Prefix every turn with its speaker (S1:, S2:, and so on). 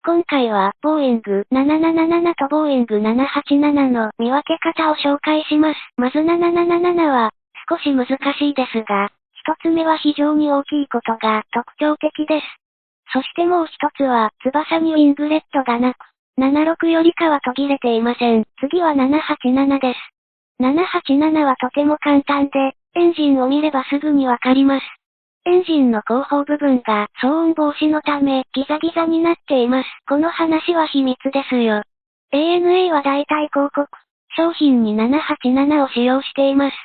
S1: 今回は、ボーイング777とボーイング787の見分け方を紹介します。まず777は、少し難しいですが、一つ目は非常に大きいことが特徴的です。そしてもう一つは、翼にウィングレットがなく、76よりかは途切れていません。次は787です。787はとても簡単で、エンジンを見ればすぐにわかります。エンジンの後方部分が騒音防止のためギザギザになっています。この話は秘密ですよ。ANA は大体広告、商品に787を使用しています。